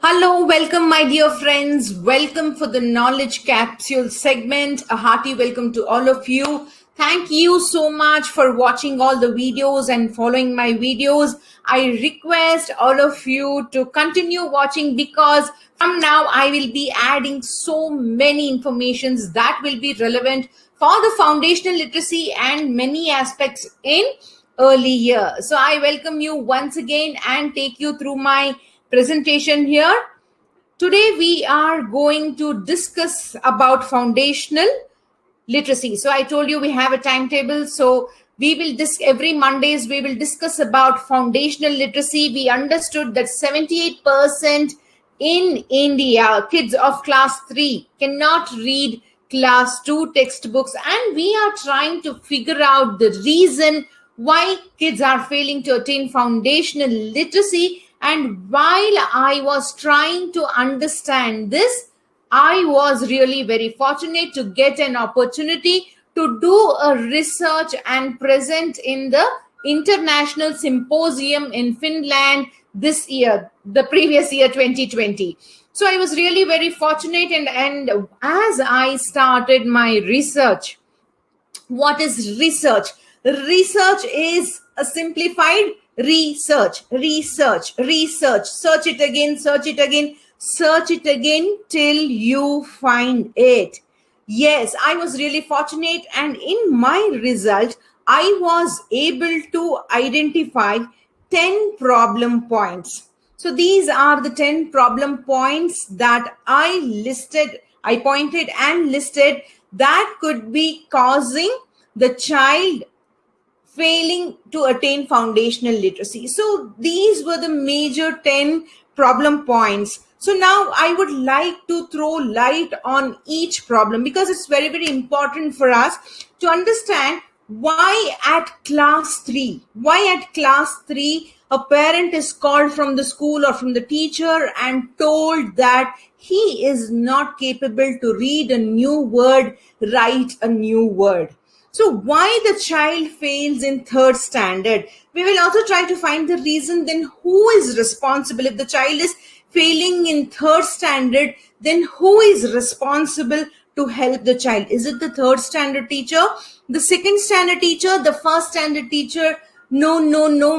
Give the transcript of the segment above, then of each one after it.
Hello, welcome, my dear friends. Welcome for the Knowledge Capsule segment. A hearty welcome to all of you. Thank you so much for watching all the videos and following my videos. I request all of you to continue watching because from now I will be adding so many informations that will be relevant for the foundational literacy and many aspects in early year. So I welcome you once again and take you through my presentation here. Today we are going to discuss about foundational literacy. So I told you we have a timetable. So we will every Mondays we will discuss about foundational literacy. We understood that 78% in India, kids of class 3 cannot read class 2 textbooks, and we are trying to figure out the reason why kids are failing to attain foundational literacy. And while I was trying to understand this, I was really very fortunate to get an opportunity to do a research and present in the International Symposium in Finland this year, the previous year 2020. So I was really very fortunate, and as I started my research, what is research? Research is a simplified research, search it again, search it again till you find it. Yes, I was really fortunate, and in my result, I was able to identify 10 problem points. So these are the 10 problem points that I pointed and listed that could be causing the child failing to attain foundational literacy. So these were the major 10 problem points. So now I would like to throw light on each problem because it's very, very important for us to understand why at class 3 a parent is called from the school or from the teacher and told that he is not capable to read a new word, write a new word. So why the child fails in third standard? We will also try to find the reason. Then who is responsible? If the child is failing in third standard, then who is responsible to help the child? Is it the third standard teacher, the second standard teacher, the first standard teacher? No,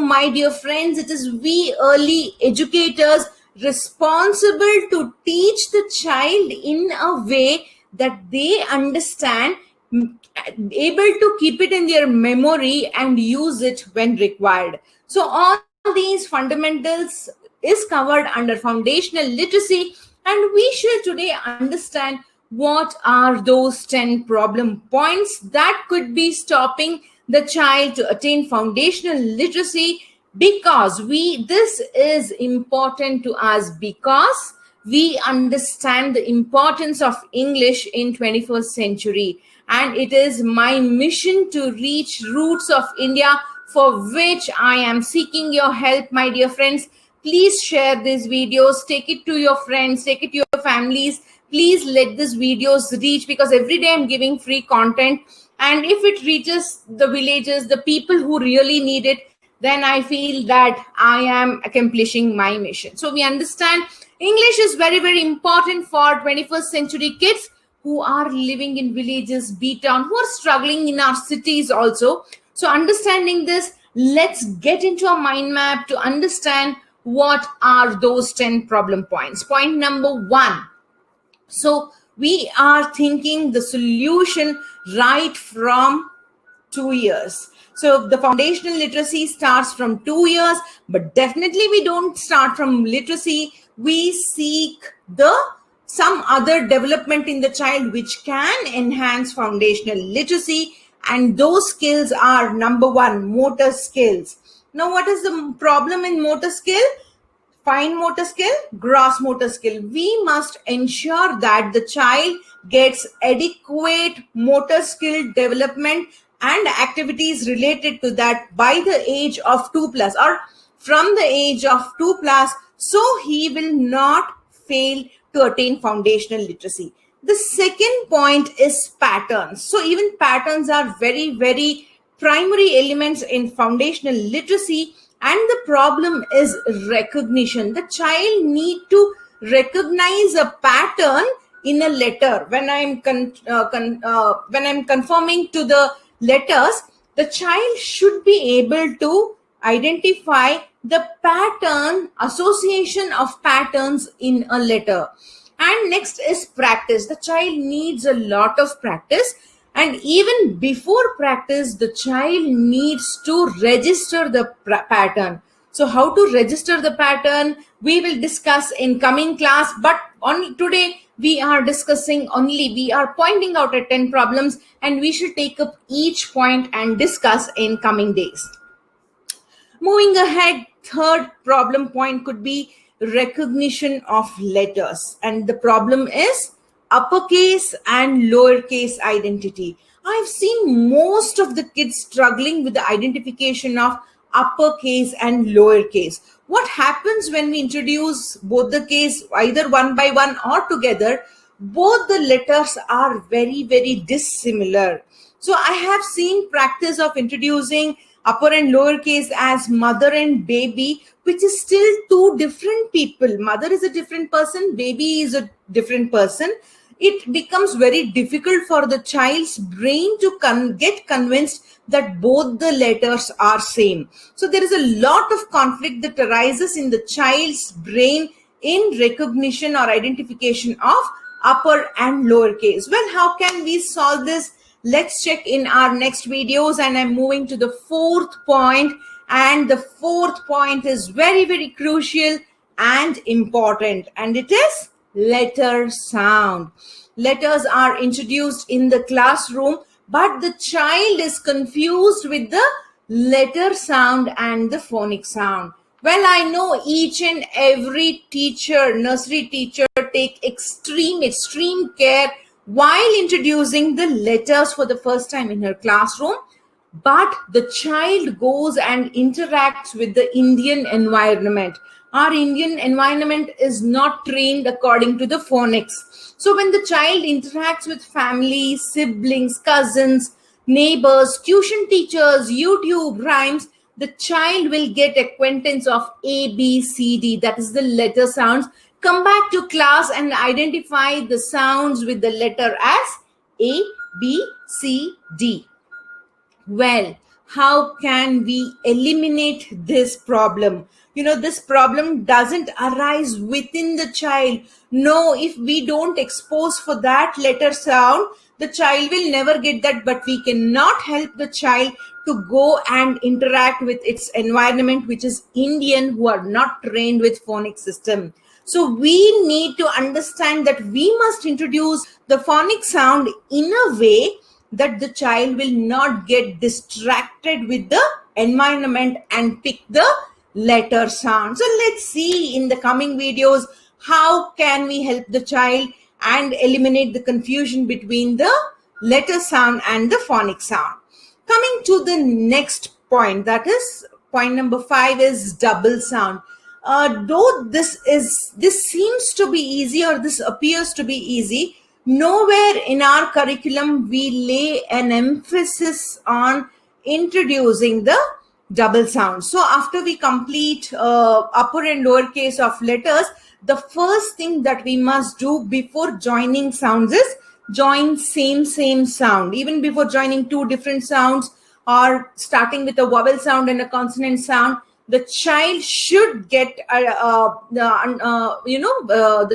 my dear friends, it is we early educators responsible to teach the child in a way that they understand, able to keep it in their memory and use it when required. So all these fundamentals is covered under foundational literacy, and we should today understand what are those 10 problem points that could be stopping the child to attain foundational literacy, because this is important to us because we understand the importance of English in 21st century. And it is my mission to reach roots of India, for which I am seeking your help, my dear friends. Please share these videos, take it to your friends, take it to your families. Please let these videos reach, because every day I'm giving free content. And if it reaches the villages, the people who really need it, then I feel that I am accomplishing my mission. So we understand English is very, very important for 21st century kids who are living in villages, B-town, who are struggling in our cities also. So understanding this, let's get into a mind map to understand what are those 10 problem points. Point number 1. So we are thinking the solution right from 2 years. So the foundational literacy starts from 2 years, but definitely we don't start from literacy. We seek some other development in the child which can enhance foundational literacy, and those skills are number 1, motor skills. Now, what is the problem in motor skill? Fine motor skill, gross motor skill. We must ensure that the child gets adequate motor skill development and activities related to that by the age of 2+ or from the age of 2+, so he will not fail to attain foundational literacy. The second point is patterns. So even patterns are very, very primary elements in foundational literacy, and the problem is recognition. The child need to recognize a pattern in a letter. When I'm conforming to the letters, the child should be able to identify the pattern, association of patterns in a letter. And next is practice. The child needs a lot of practice, and even before practice, the child needs to register the pattern. So how to register the pattern, we will discuss in coming class, but on today we are pointing out at 10 problems, and we should take up each point and discuss in coming days. Moving ahead, third problem point could be recognition of letters, and the problem is uppercase and lowercase identity. I've seen most of the kids struggling with the identification of uppercase and lowercase. What happens when we introduce both the case, either one by one or together? Both the letters are very, very dissimilar. So I have seen practice of introducing upper and lower case as mother and baby, which is still two different people. Mother is a different person, baby is a different person. It becomes very difficult for the child's brain to get convinced that both the letters are same. So there is a lot of conflict that arises in the child's brain in recognition or identification of upper and lower case. Well, how can we solve this? Let's check in our next videos, and I'm moving to the fourth point, and the fourth point is very, very crucial and important, and it is letter sound. Letters are introduced in the classroom, but the child is confused with the letter sound and the phonic sound. Well, I know each and every teacher, nursery teacher, take extreme care while introducing the letters for the first time in her classroom, but the child goes and interacts with the Indian environment. Our Indian environment is not trained according to the phonics. So when the child interacts with family, siblings, cousins, neighbors, tuition teachers, YouTube rhymes, the child will get acquaintance of A, B, C, D, that is the letter sounds. Come back to class and identify the sounds with the letter as A, B, C, D. Well, how can we eliminate this problem? This problem doesn't arise within the child. No, if we don't expose for that letter sound, the child will never get that, but we cannot help the child to go and interact with its environment, which is Indian, who are not trained with phonic system. So we need to understand that we must introduce the phonic sound in a way that the child will not get distracted with the environment and pick the letter sound. So let's see in the coming videos how can we help the child and eliminate the confusion between the letter sound and the phonic sound. Coming to the next point, that is point number 5, is double sound. Though this seems to be easy, or this appears to be easy, nowhere in our curriculum we lay an emphasis on introducing the double sound. So after we complete upper and lower case of letters, the first thing that we must do before joining sounds is join same sound. Even before joining two different sounds or starting with a vowel sound and a consonant sound, the child should get the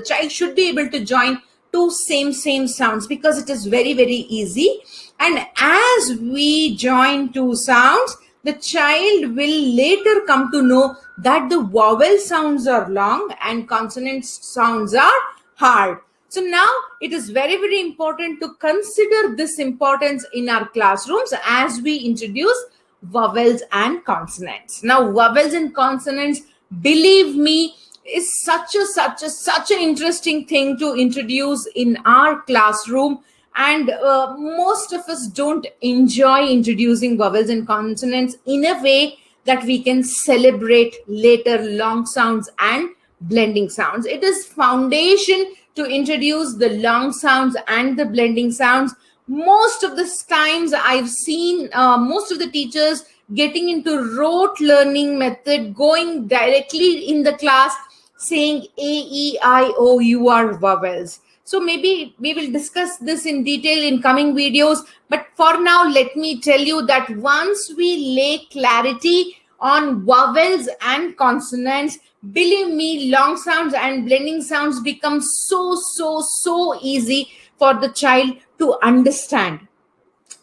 child should be able to join two same sounds, because it is very, very easy. And as we join two sounds, the child will later come to know that the vowel sounds are long and consonant sounds are hard. So now it is very, very important to consider this importance in our classrooms as we introduce vowels and consonants. Now, vowels and consonants, believe me, is such an interesting thing to introduce in our classroom, and most of us don't enjoy introducing vowels and consonants in a way that we can celebrate later long sounds and blending sounds. It is foundation to introduce the long sounds and the blending sounds. Most of the times I've seen most of the teachers getting into rote learning method, going directly in the class, saying A, E, I, O, U are vowels. So maybe we will discuss this in detail in coming videos. But for now, let me tell you that once we lay clarity on vowels and consonants, believe me, long sounds and blending sounds become so easy for the child to understand.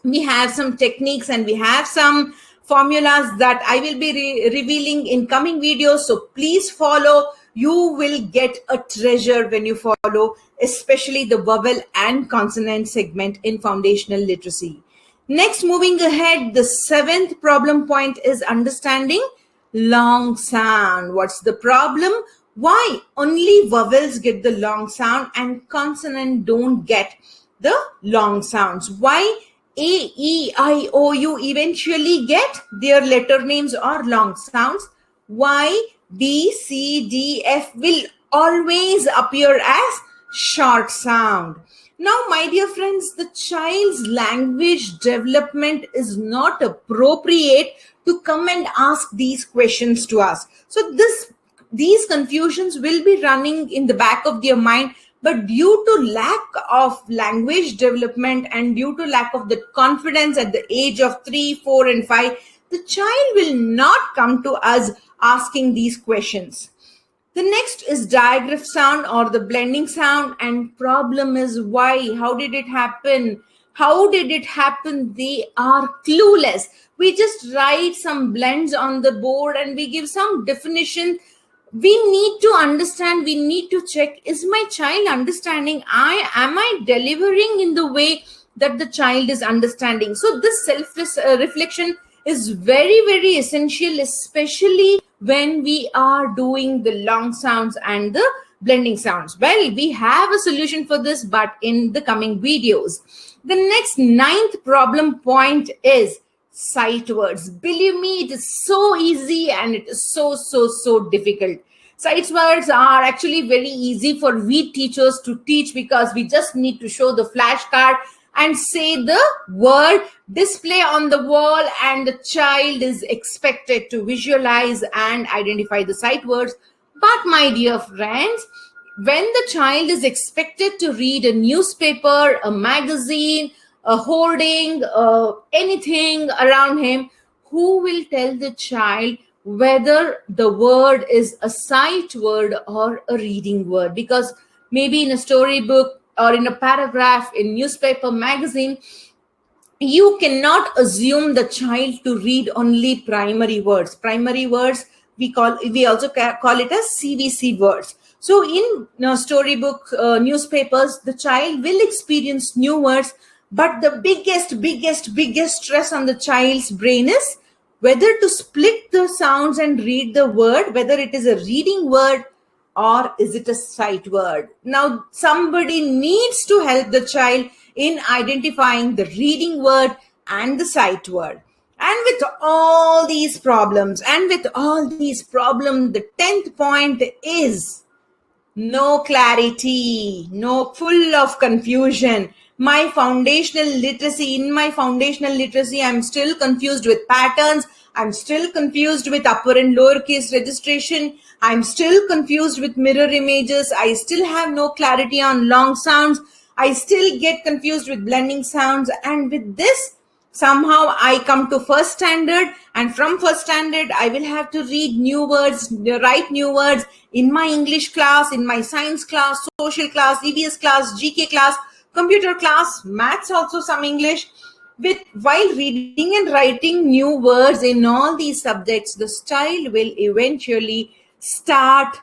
We have some techniques and we have some formulas that I will be revealing in coming videos. So please follow. You will get a treasure when you follow, especially the vowel and consonant segment in foundational literacy. Next, moving ahead, the seventh problem point is understanding long sound. What's the problem? Why only vowels get the long sound and consonant don't get the long sounds? Why A, E, I, O, U eventually get their letter names or long sounds? Why B, C, D, F will always appear as short sound? Now, my dear friends, the child's language development is not appropriate to come and ask these questions to us. So these confusions will be running in the back of their mind, but due to lack of language development and due to lack of the confidence at the age of 3, 4, and 5, the child will not come to us asking these questions. The next is digraph sound or the blending sound, and problem is why? How did it happen? How did it happen? They are clueless. We just write some blends on the board and we give some definition. We need to understand, we need to check, is my child understanding? Am I delivering in the way that the child is understanding? So this self-reflection is very essential, especially when we are doing the long sounds and the blending sounds. Well, we have a solution for this, but in the coming videos. The next ninth problem point is sight words. Believe me, it is so easy and it is so difficult. Sight words are actually very easy for we teachers to teach because we just need to show the flashcard and say the word, display on the wall, and the child is expected to visualize and identify the sight words. But my dear friends, when the child is expected to read a newspaper, a magazine, a hoarding, anything around him, who will tell the child whether the word is a sight word or a reading word? Because maybe in a storybook or in a paragraph in newspaper, magazine, you cannot assume the child to read only primary words. Primary words, we also call it as CVC words. So in storybook, newspapers, the child will experience new words, but the biggest stress on the child's brain is whether to split the sounds and read the word, whether it is a reading word or is it a sight word. Now, somebody needs to help the child in identifying the reading word and the sight word. And with all these problems, the 10th point is no clarity, full of confusion. In my foundational literacy, I'm still confused with patterns. I'm still confused with upper and lowercase registration. I'm still confused with mirror images. I still have no clarity on long sounds. I still get confused with blending sounds. And with this, somehow I come to first standard, and from first standard, I will have to read new words, write new words in my English class, in my science class, social class, EVS class, GK class, computer class, maths also some English. While reading and writing new words in all these subjects, the child will eventually start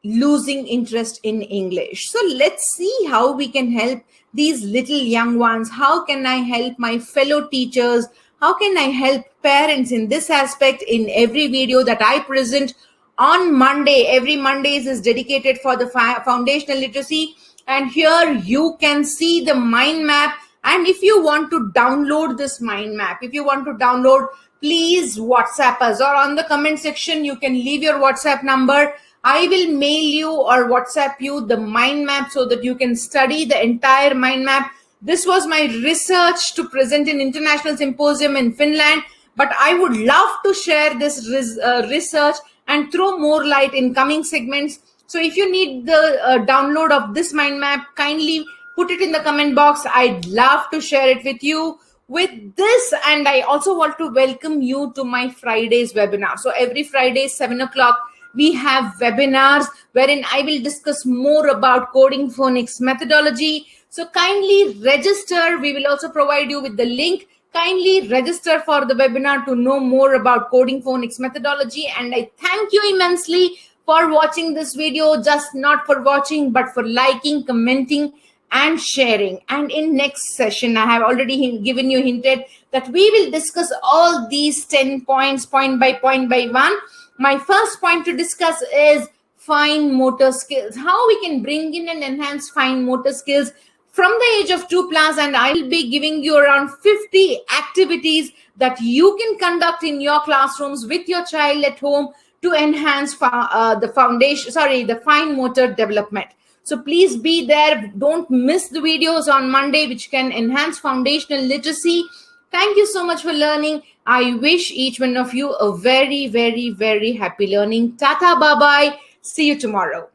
losing interest in English. So let's see how we can help these little young ones. How can I help my fellow teachers? How can I help parents in this aspect in every video that I present on Monday? Every Mondays is dedicated for the foundational literacy. And here you can see the mind map. And if you want to download this mind map, please WhatsApp us, or on the comment section, you can leave your WhatsApp number. I will mail you or WhatsApp you the mind map so that you can study the entire mind map. This was my research to present in International Symposium in Finland, but I would love to share this research and throw more light in coming segments. So if you need the download of this mind map, kindly put it in the comment box. I'd love to share it with you. With this, and I also want to welcome you to my Friday's webinar. So every Friday, 7 o'clock, we have webinars wherein I will discuss more about coding phonics methodology. So kindly register. We will also provide you with the link. Kindly register for the webinar to know more about coding phonics methodology. And I thank you immensely for watching this video, just not for watching, but for liking, commenting, and sharing. And in next session, I have already given you hinted that we will discuss all these 10 points, point by one. My first point to discuss is fine motor skills, how we can bring in and enhance fine motor skills from the age of 2+, and I'll be giving you around 50 activities that you can conduct in your classrooms with your child at home to enhance the fine motor development. So please be there. Don't miss the videos on Monday, which can enhance foundational literacy. Thank you so much for learning. I wish each one of you a very, very, very happy learning. Tata, bye-bye. See you tomorrow.